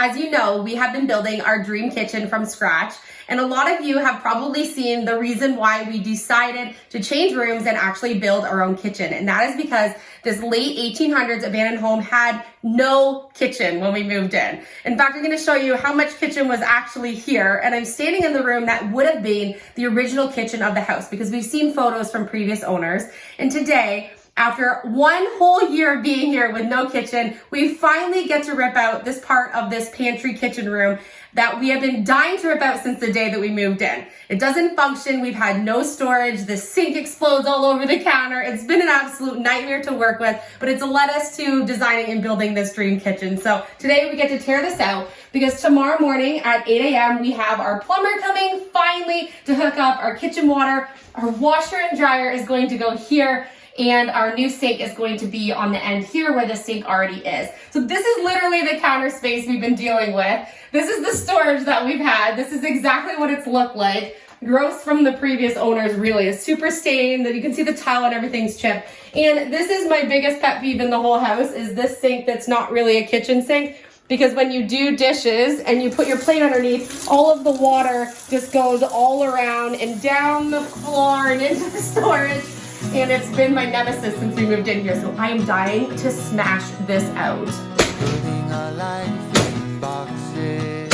As you know, we have been building our dream kitchen from scratch, and a lot of you have probably seen the reason why we decided to change rooms and actually build our own kitchen. And that is because this late 1800s abandoned home had no kitchen when we moved in. In fact, I'm going to show you how much kitchen was actually here. And I'm standing in the room that would have been the original kitchen of the house because we've seen photos from previous owners. And today, after one whole year of being here with no kitchen, we finally get to rip out this part of this pantry kitchen room that we have been dying to rip out since the day that we moved in. It doesn't function. We've had no storage. The sink explodes all over the counter. It's been an absolute nightmare to work with, but it's led us to designing and building this dream kitchen. So today we get to tear this out because tomorrow morning at 8 a.m. we have our plumber coming finally to hook up our kitchen water. Our washer and dryer is going to go here, and our new sink is going to be on the end here where the sink already is. So this is literally the counter space we've been dealing with. This is the storage that we've had. This is exactly what it's looked like. Gross from the previous owners, really. It's super stained, that you can see the tile and everything's chipped. And this is my biggest pet peeve in the whole house, is this sink that's not really a kitchen sink. Because when you do dishes and you put your plate underneath, all of the water just goes all around and down the floor and into the storage. And it's been my nemesis since we moved in here, so I am dying to smash this out. Putting our life in boxes,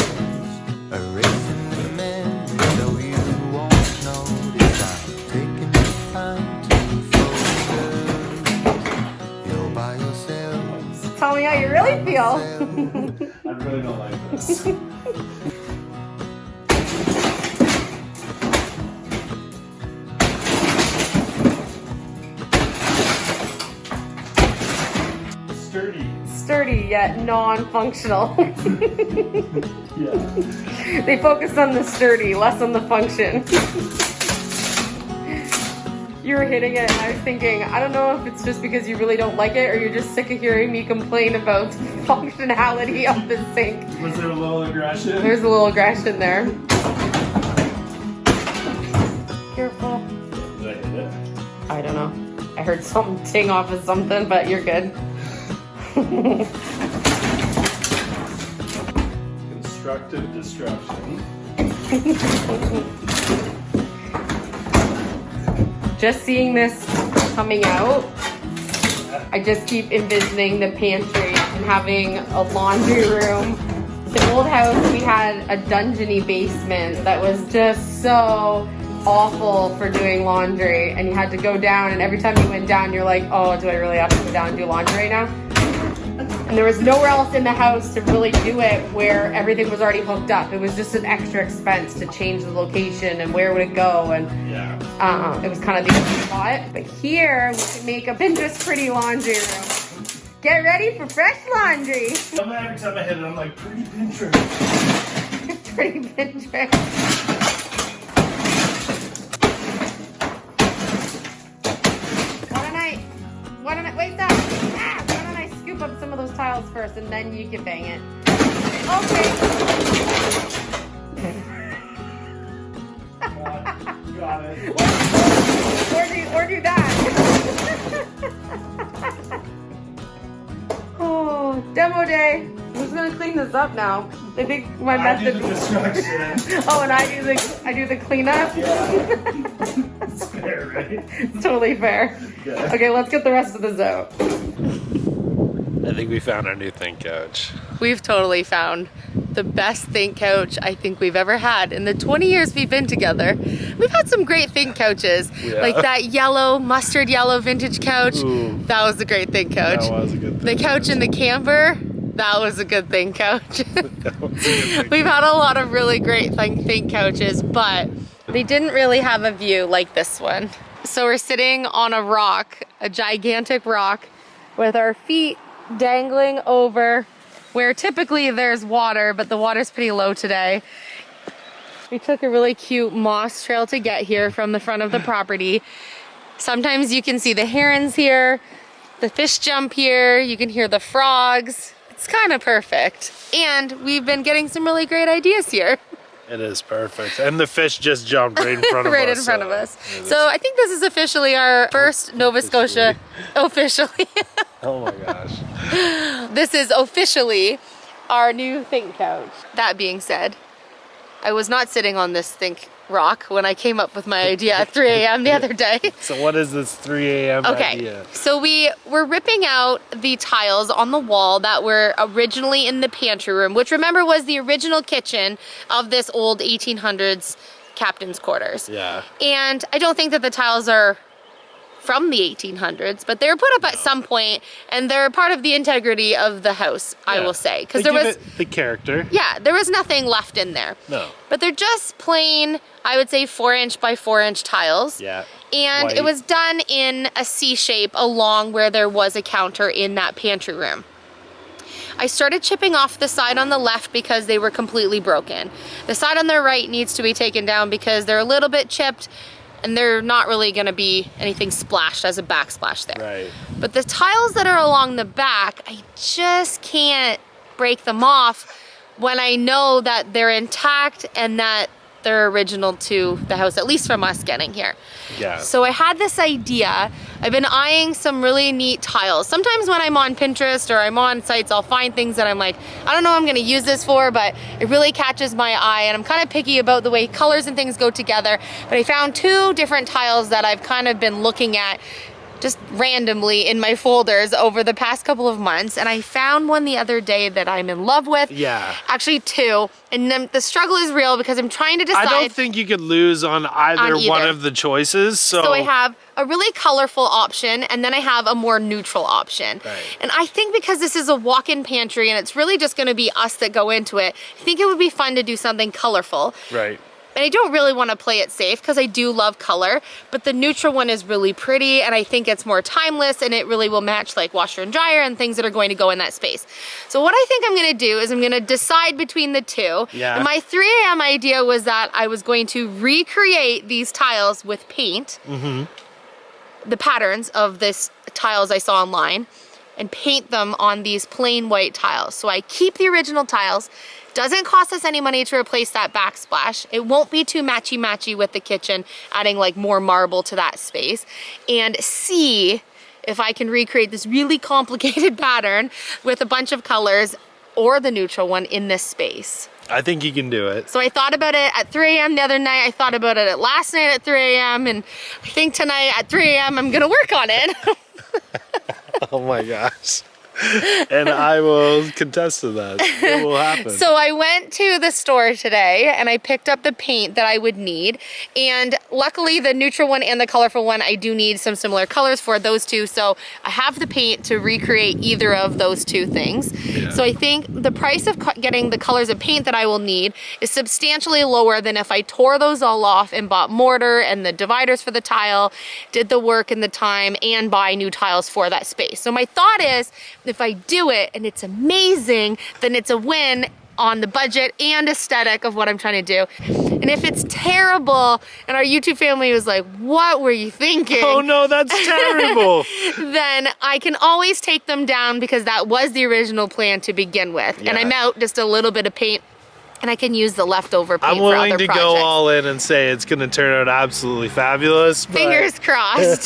erasing the men, so you won't notice I'm taking the time to focus. You're by yourself. Tell me how you really feel. I really don't like this. Sturdy yet non-functional. Yeah. They focused on the sturdy, less on the function. You were hitting it and I was thinking, I don't know if it's just because you really don't like it or you're just sick of hearing me complain about the functionality of the sink. Was there a little aggression? There's a little aggression there. Careful. Did I hit it? I don't know. I heard something ting off of something, but you're good. Constructive destruction. Just seeing this coming out, I just keep envisioning the pantry and having a laundry room. The old house, we had a dungeony basement that was just so awful for doing laundry, and you had to go down, and every time you went down you're like, oh, do I really have to go down and do laundry right now? And there was nowhere else in the house to really do it where everything was already hooked up. It was just an extra expense to change the location and where would it go, and it was kind of the easy spot. But here we can make a Pinterest pretty laundry room. Get ready for fresh laundry. Every time I hit it, I'm like, pretty Pinterest. Pretty Pinterest. Wait, stop! Ah, why don't I scoop up some of those tiles first and then you can bang it. Okay. Got it. Or do that. Oh, demo day. Who's gonna clean this up now? I think my method. I do the destruction. Oh, and I do the cleanup. Yeah. It's fair, right? It's totally fair. Yeah. Okay, let's get the rest of this out. I think we found our new think couch. We've totally found the best think couch I think we've ever had. In the 20 years we've been together, we've had some great think couches. Yeah. Like that yellow, mustard yellow vintage couch. Ooh. That was a great think couch. That was a good The think couch in the camper, that was a good think couch. That was a good think We've had a lot of really great think couches, but they didn't really have a view like this one. So we're sitting on a rock, a gigantic rock, with our feet dangling over where typically there's water, but the water's pretty low today. We took a really cute moss trail to get here from the front of the property. Sometimes you can see the herons here, the fish jump here, you can hear the frogs. It's kind of perfect. And we've been getting some really great ideas here. It is perfect. And the fish just jumped right in front of us. Right in front of us. So I think this is officially our first Nova Scotia. Officially. Oh my gosh. This is officially our new think couch. That being said, I was not sitting on this think rock when I came up with my idea at 3 a.m. the other day. So what is this 3 a.m. idea? So we were ripping out the tiles on the wall that were originally in the pantry room, which remember was the original kitchen of this old 1800s captain's quarters. Yeah. And I don't think that the tiles are from the 1800s, but they were put up at some point, and they're part of the integrity of the house, I will say. Because there was the character. Yeah, there was nothing left in there. No. But they're just plain, I would say 4-inch by 4-inch tiles. Yeah. And White. it was done in a C shape along where there was a counter in that pantry room. I started chipping off the side on the left because they were completely broken. The side on the right needs to be taken down because they're a little bit chipped and they're not really gonna be anything splashed as a backsplash there. Right. But the tiles that are along the back, I just can't break them off when I know that they're intact and that they're original to the house, at least from us getting here. Yeah. So I had this idea. I've been eyeing some really neat tiles. Sometimes when I'm on Pinterest or I'm on sites, I'll find things that I'm like, I don't know what I'm gonna use this for, but it really catches my eye, and I'm kind of picky about the way colors and things go together. But I found 2 different tiles that I've kind of been looking at just randomly in my folders over the past couple of months, and I found one the other day that I'm in love with. Yeah. Actually 2, and then the struggle is real because I'm trying to decide. I don't think you could lose on either one of the choices. So I have a really colorful option, and then I have a more neutral option. Right. And I think because this is a walk-in pantry and it's really just gonna be us that go into it, I think it would be fun to do something colorful. Right. And I don't really want to play it safe because I do love color, but the neutral one is really pretty, and I think it's more timeless, and it really will match like washer and dryer and things that are going to go in that space. So what I think I'm gonna do is I'm gonna decide between the 2. Yeah. And my 3 a.m. idea was that I was going to recreate these tiles with paint, the patterns of this tiles I saw online, and paint them on these plain white tiles. So I keep the original tiles. Doesn't cost us any money to replace that backsplash. It won't be too matchy-matchy with the kitchen, adding like more marble to that space. And see if I can recreate this really complicated pattern with a bunch of colors or the neutral one in this space. I think you can do it. So I thought about it at 3 a.m. the other night. I thought about it last night at 3 a.m. And I think tonight at 3 a.m. I'm gonna work on it. Oh my gosh. And I will contest to that. It will happen. So I went to the store today and I picked up the paint that I would need. And luckily the neutral one and the colorful one, I do need some similar colors for those 2. So I have the paint to recreate either of those 2 things. Yeah. So I think the price of getting the colors of paint that I will need is substantially lower than if I tore those all off and bought mortar and the dividers for the tile, did the work and the time, and buy new tiles for that space. So my thought is, if I do it and it's amazing, then it's a win on the budget and aesthetic of what I'm trying to do. And if it's terrible and our YouTube family was like, what were you thinking? Oh no, that's terrible. Then I can always take them down because that was the original plan to begin with. Yeah. And I'm out just a little bit of paint, and I can use the leftover paint I'm for other willing to projects. go all in and say it's gonna turn out absolutely fabulous. But Fingers crossed.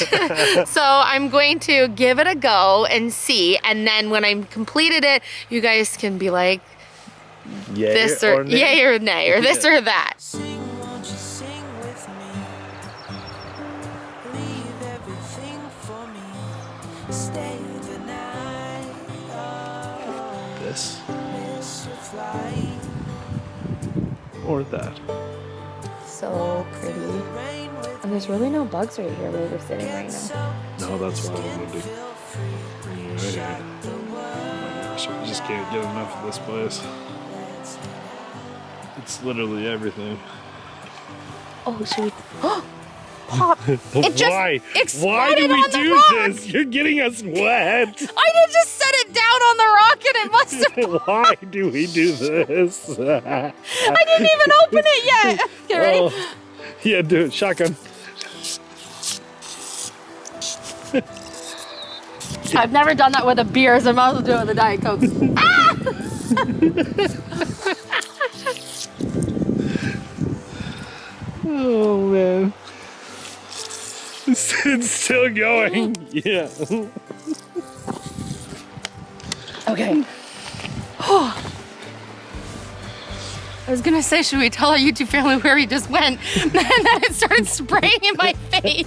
So I'm going to give it a go and see, and then when I'm completed it, you guys can be like, yay this or nay. yay or nay, or this or that. Sing, won't you sing with me? Leave everything for me. Stay the night. Oh, This miss your flight. or that. So pretty. Rain with And there's really no bugs right here where we're sitting right now. No, that's what I'm gonna do. Okay. Oh my gosh, I just can't get enough of this place. It's literally everything. Oh, should we? Pop! It just Why? Why exploded do we on the do rock. this? You're getting us wet. I did just set it down on the rock and it must have. Why do we do this? I didn't even open it yet. Okay, ready? Oh, yeah, do it. Shotgun. I've never done that with a beer, so I might as well do it with a Diet Coke. Oh man. It's still going. Yeah. Okay. I was gonna say, should we tell our YouTube family where we just went? And then it started spraying in my face.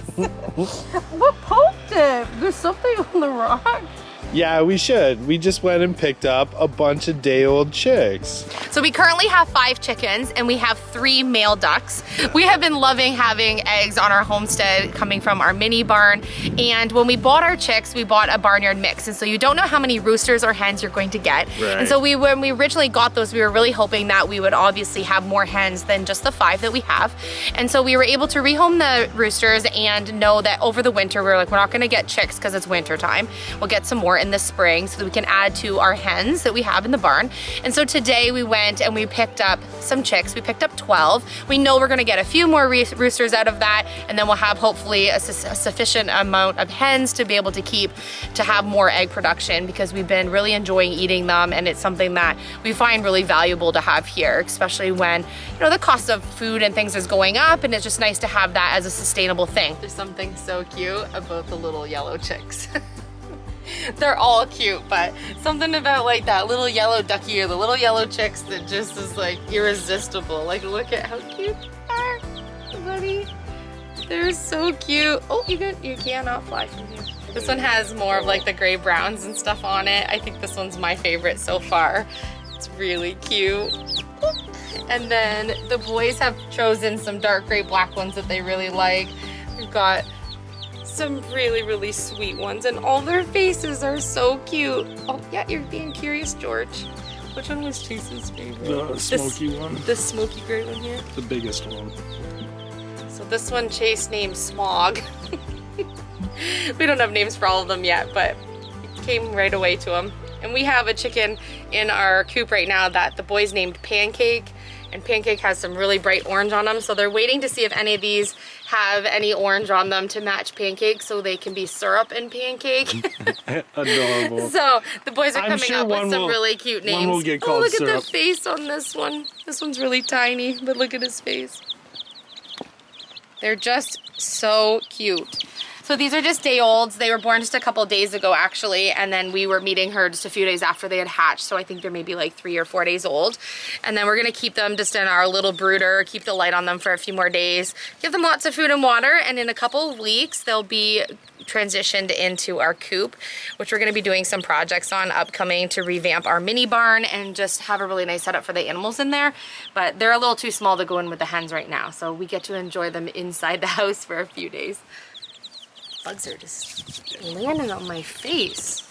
What poked it? There's something on the rock. Yeah, we should. We just went and picked up a bunch of day-old chicks. So we currently have 5 chickens and we have 3 male ducks. We have been loving having eggs on our homestead coming from our mini barn. And when we bought our chicks, we bought a barnyard mix. And so you don't know how many roosters or hens you're going to get. Right. And so when we originally got those, we were really hoping that we would obviously have more hens than just the 5 that we have. And so we were able to rehome the roosters and know that over the winter, we were like, we're not gonna get chicks because it's winter time. We'll get some more in the spring so that we can add to our hens that we have in the barn. And so today we went and we picked up some chicks. We picked up 12. We know we're gonna get a few more roosters out of that, and then we'll have hopefully a sufficient amount of hens to be able to keep to have more egg production, because we've been really enjoying eating them, and it's something that we find really valuable to have here, especially when, you know, the cost of food and things is going up, and it's just nice to have that as a sustainable thing. There's something so cute about the little yellow chicks. They're all cute, but something about like that little yellow ducky or the little yellow chicks that just is like irresistible. Like, look at how cute they are, buddy. They're so cute. Oh, you cannot fly from here. This one has more of like the gray browns and stuff on it. I think this one's my favorite so far. It's really cute. And then the boys have chosen some dark gray black ones that they really like. We've got some really, really sweet ones, and all their faces are so cute. Oh yeah, you're being curious, George. Which one was Chase's favorite? The smoky one. The smoky gray one here? The biggest one. So this one Chase named Smog. We don't have names for all of them yet, but it came right away to him. And we have a chicken in our coop right now that the boys named Pancake, and Pancake has some really bright orange on them, so they're waiting to see if any of these have any orange on them to match Pancake so they can be Syrup and Pancake. Adorable. So the boys are coming sure up with some will, really cute names. One will get Oh, called look Syrup. at the face on this one. This one's really tiny, but look at his face. They're just so cute. So these are just day olds. They were born just a couple days ago actually, and then we were meeting her just a few days after they had hatched, so I think they're maybe like 3 or 4 days old. And then we're gonna keep them just in our little brooder, keep the light on them for a few more days, give them lots of food and water, and in a couple of weeks they'll be transitioned into our coop, which we're gonna be doing some projects on upcoming to revamp our mini barn and just have a really nice setup for the animals in there. But they're a little too small to go in with the hens right now, so we get to enjoy them inside the house for a few days. Bugs are just landing on my face.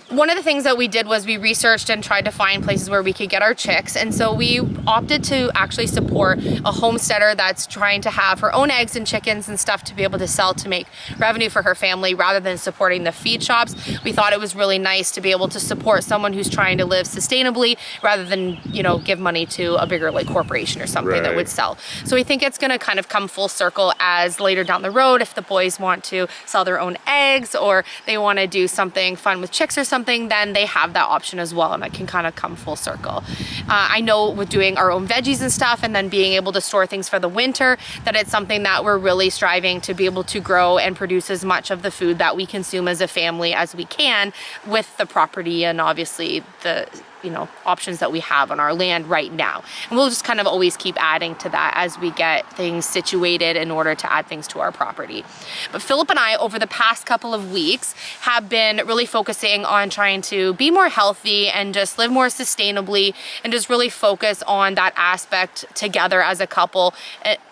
One of the things that we did was we researched and tried to find places where we could get our chicks, and so we opted to actually support a homesteader that's trying to have her own eggs and chickens and stuff to be able to sell to make revenue for her family rather than supporting the feed shops. We thought it was really nice to be able to support someone who's trying to live sustainably rather than, you know, give money to a bigger like corporation or something that would sell. So we think it's going to kind of come full circle as later down the road, if the boys want to sell their own eggs or they want to do something fun with chicks or something, then they have that option as well, and it can kind of come full circle. I know with doing our own veggies and stuff and then being able to store things for the winter, that it's something that we're really striving to be able to grow and produce as much of the food that we consume as a family as we can with the property and obviously the, you know, options that we have on our land right now. And we'll just kind of always keep adding to that as we get things situated in order to add things to our property. But Philip and I, over the past couple of weeks, have been really focusing on trying to be more healthy and just live more sustainably and just really focus on that aspect together as a couple,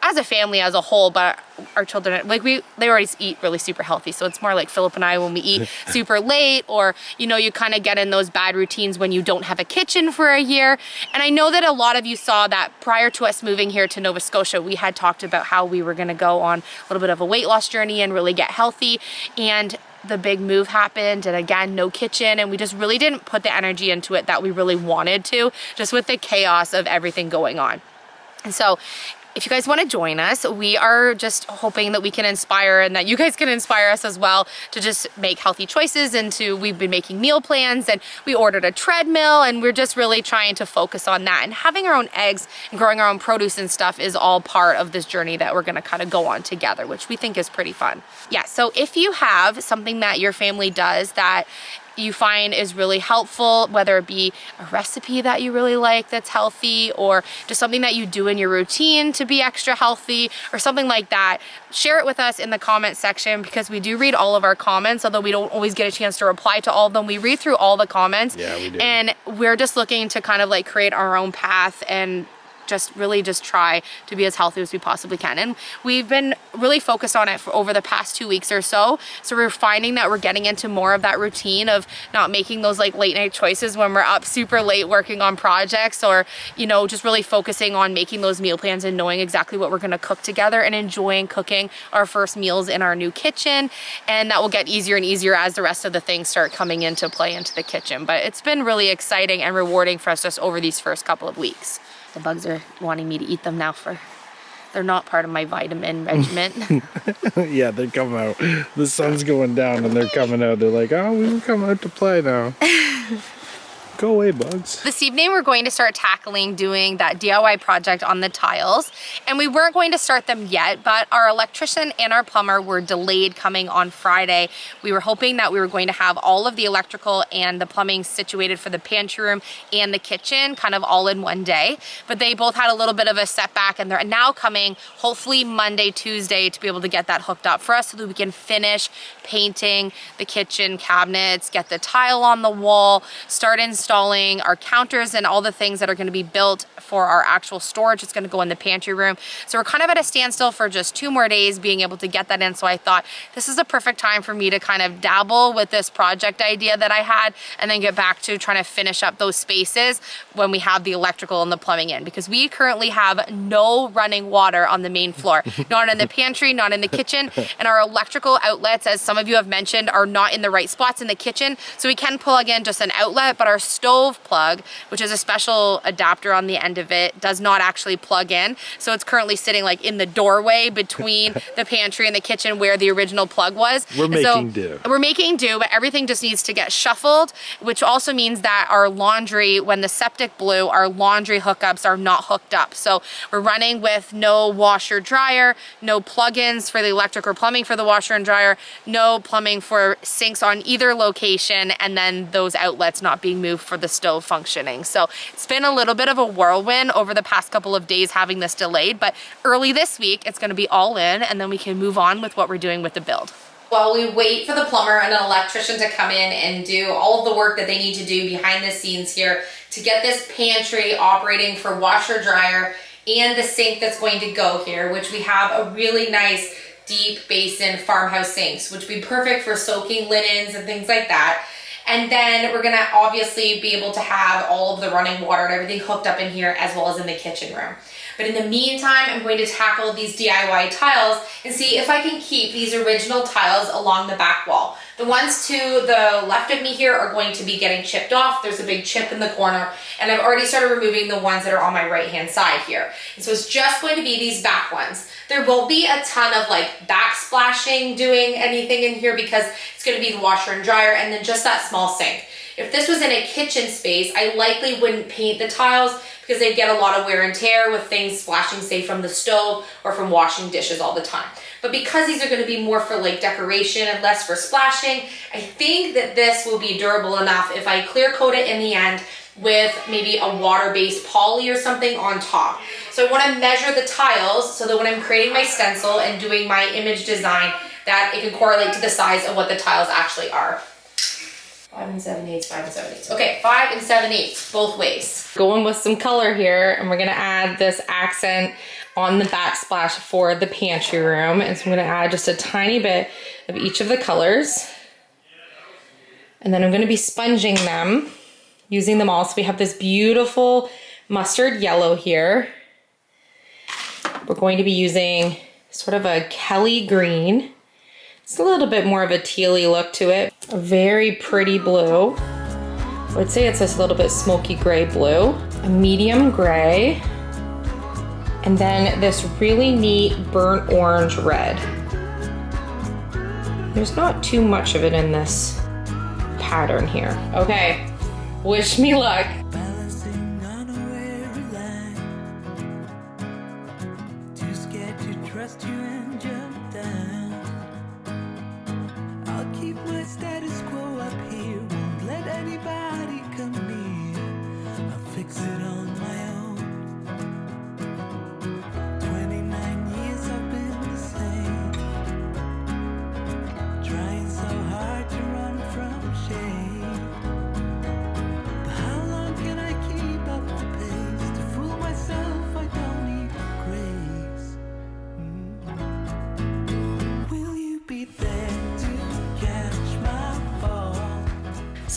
as a family as a whole. But our children, like they already eat really super healthy, so it's more like Philip and I when we eat super late, or you know, you kind of get in those bad routines when you don't have a kitchen for a year. And I know that a lot of you saw that prior to us moving here to Nova Scotia, we had talked about how we were going to go on a little bit of a weight loss journey and really get healthy, and the big move happened, and again, no kitchen, and we just really didn't put the energy into it that we really wanted to, just with the chaos of everything going on. And so if you guys want to join us, we are just hoping that we can inspire and that you guys can inspire us as well to just make healthy choices, and we've been making meal plans, and we ordered a treadmill, and we're just really trying to focus on that. And having our own eggs and growing our own produce and stuff is all part of this journey that we're going to kind of go on together, which we think is pretty fun. Yeah, so if you have something that your family does that you find is really helpful, whether it be a recipe that you really like that's healthy, or just something that you do in your routine to be extra healthy, or something like that, share it with us in the comment section, because we do read all of our comments, although we don't always get a chance to reply to all of them. We read through all the comments. Yeah, we do. And we're just looking to kind of like create our own path and just really just try to be as healthy as we possibly can. And we've been really focused on it for over the past 2 weeks or so. So we're finding that we're getting into more of that routine of not making those like late night choices when we're up super late working on projects, or, you know, just really focusing on making those meal plans and knowing exactly what we're gonna cook together and enjoying cooking our first meals in our new kitchen. And that will get easier and easier as the rest of the things start coming into play into the kitchen. But it's been really exciting and rewarding for us just over these first couple of weeks. The bugs are wanting me to eat them now, they're not part of my vitamin regimen. Yeah, they come out. The sun's going down and they're coming out. They're like, oh, we can come out to play now. Go away, bugs. This evening we're going to start tackling doing that DIY project on the tiles, and we weren't going to start them yet, but our electrician and our plumber were delayed coming on Friday. We were hoping that we were going to have all of the electrical and the plumbing situated for the pantry room and the kitchen kind of all in one day, but they both had a little bit of a setback, and they're now coming hopefully Monday, Tuesday to be able to get that hooked up for us so that we can finish painting the kitchen cabinets, get the tile on the wall, start installing our counters and all the things that are going to be built for our actual storage. It's going to go in the pantry room. So we're kind of at a standstill for just 2 more days being able to get that in. So I thought this is a perfect time for me to kind of dabble with this project idea that I had, and then get back to trying to finish up those spaces when we have the electrical and the plumbing in, because we currently have no running water on the main floor, not in the pantry, not in the kitchen, and our electrical outlets, as some of you have mentioned, are not in the right spots in the kitchen. So we can plug in just an outlet, but our stove plug, which is a special adapter on the end of it, does not actually plug in. So it's currently sitting like in the doorway between the pantry and the kitchen where the original plug was. We're making do. We're making do, but everything just needs to get shuffled, which also means that our laundry, when the septic blew, our laundry hookups are not hooked up. So we're running with no washer dryer, no plugins for the electric or plumbing for the washer and dryer, no plumbing for sinks on either location, and then those outlets not being moved for the stove functioning. So it's been a little bit of a whirlwind over the past couple of days having this delayed, but early this week it's going to be all in, and then we can move on with what we're doing with the build. While we wait for the plumber and an electrician to come in and do all of the work that they need to do behind the scenes here to get this pantry operating for washer dryer and the sink that's going to go here, which we have a really nice deep basin farmhouse sinks, which would be perfect for soaking linens and things like that. And then we're gonna obviously be able to have all of the running water and everything hooked up in here, as well as in the kitchen room. But in the meantime, I'm going to tackle these DIY tiles and see if I can keep these original tiles along the back wall. The ones to the left of me here are going to be getting chipped off. There's a big chip in the corner, and I've already started removing the ones that are on my right-hand side here. And so it's just going to be these back ones. There won't be a ton of like backsplashing doing anything in here, because it's going to be the washer and dryer and then just that small sink. If this was in a kitchen space, I likely wouldn't paint the tiles because they'd get a lot of wear and tear with things splashing, say, from the stove or from washing dishes all the time. But because these are going to be more for like decoration and less for splashing, I think that this will be durable enough if I clear coat it in the end with maybe a water-based poly or something on top. So I want to measure the tiles so that when I'm creating my stencil and doing my image design, that it can correlate to the size of what the tiles actually are. 5 7/8, 5 7/8. Okay, 5 7/8, both ways. Going with some color here, and we're gonna add this accent on the backsplash for the pantry room. And so I'm gonna add just a tiny bit of each of the colors. And then I'm gonna be sponging them, using them all. So we have this beautiful mustard yellow here. We're going to be using sort of a Kelly green. It's a little bit more of a tealy look to it. A very pretty blue. I would say it's this little bit smoky gray blue. A medium gray. And then this really neat burnt orange red. There's not too much of it in this pattern here. Okay, wish me luck. Balancing on a weary line. Too scared to trust you and jump down. I'll keep my status quo up here.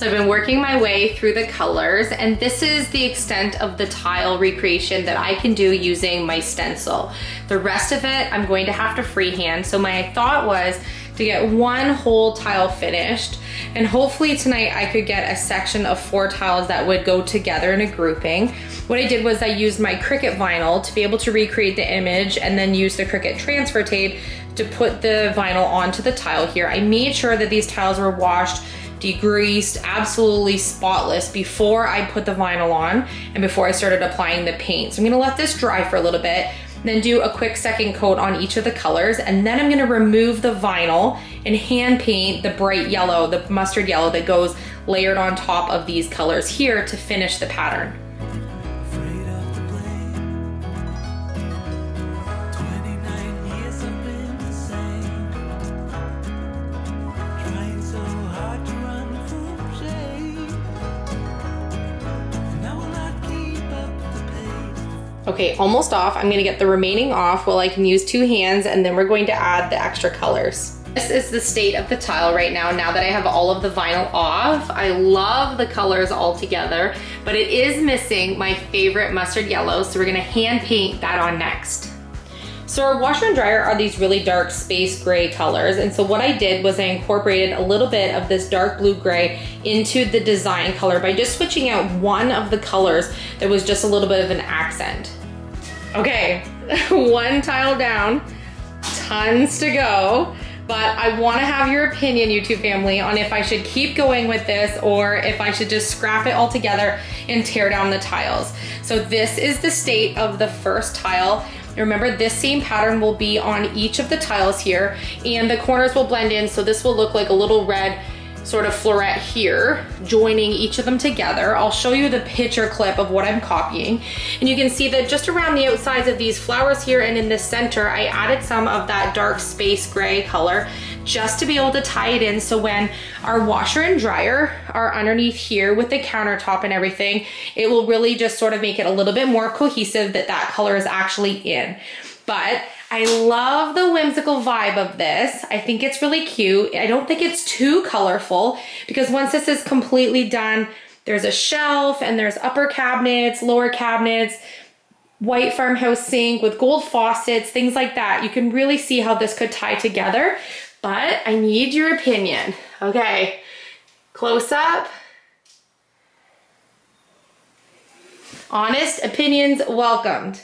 So I've been working my way through the colors, and this is the extent of the tile recreation that I can do using my stencil. The rest of it, I'm going to have to freehand. So my thought was to get one whole tile finished, and hopefully tonight I could get a section of 4 tiles that would go together in a grouping. What I did was I used my Cricut vinyl to be able to recreate the image, and then use the Cricut transfer tape to put the vinyl onto the tile here. I made sure that these tiles were washed, degreased, absolutely spotless before I put the vinyl on and before I started applying the paint. So I'm gonna let this dry for a little bit, then do a quick second coat on each of the colors, and then I'm gonna remove the vinyl and hand paint the bright yellow, the mustard yellow that goes layered on top of these colors here to finish the pattern. Afraid of the blame. 29 years I've been the same. Trying so hard to run from shame. And I will not keep up the pace. Okay, almost off. I'm gonna get the remaining off while I can use 2 hands, and then we're going to add the extra colors. This is the state of the tile right now that I have all of the vinyl off. I love the colors all together, but it is missing my favorite mustard yellow, so we're gonna hand paint that on next. So our washer and dryer are these really dark space gray colors, and so what I did was I incorporated a little bit of this dark blue gray into the design color by just switching out one of the colors that was just a little bit of an accent. Okay, 1 tile down, tons to go. But I wanna have your opinion, YouTube family, on if I should keep going with this or if I should just scrap it all together and tear down the tiles. So this is the state of the first tile. Remember, this same pattern will be on each of the tiles here, and the corners will blend in, so this will look like a little red sort of floret here, joining each of them together. I'll show you the picture clip of what I'm copying. And you can see that just around the outsides of these flowers here and in the center, I added some of that dark space gray color just to be able to tie it in, so when our washer and dryer are underneath here with the countertop and everything, it will really just sort of make it a little bit more cohesive that that color is actually in. But I love the whimsical vibe of this. I think it's really cute. I don't think it's too colorful, because once this is completely done, there's a shelf and there's upper cabinets, lower cabinets, white farmhouse sink with gold faucets, things like that. You can really see how this could tie together, but I need your opinion. Okay, close up. Honest opinions welcomed.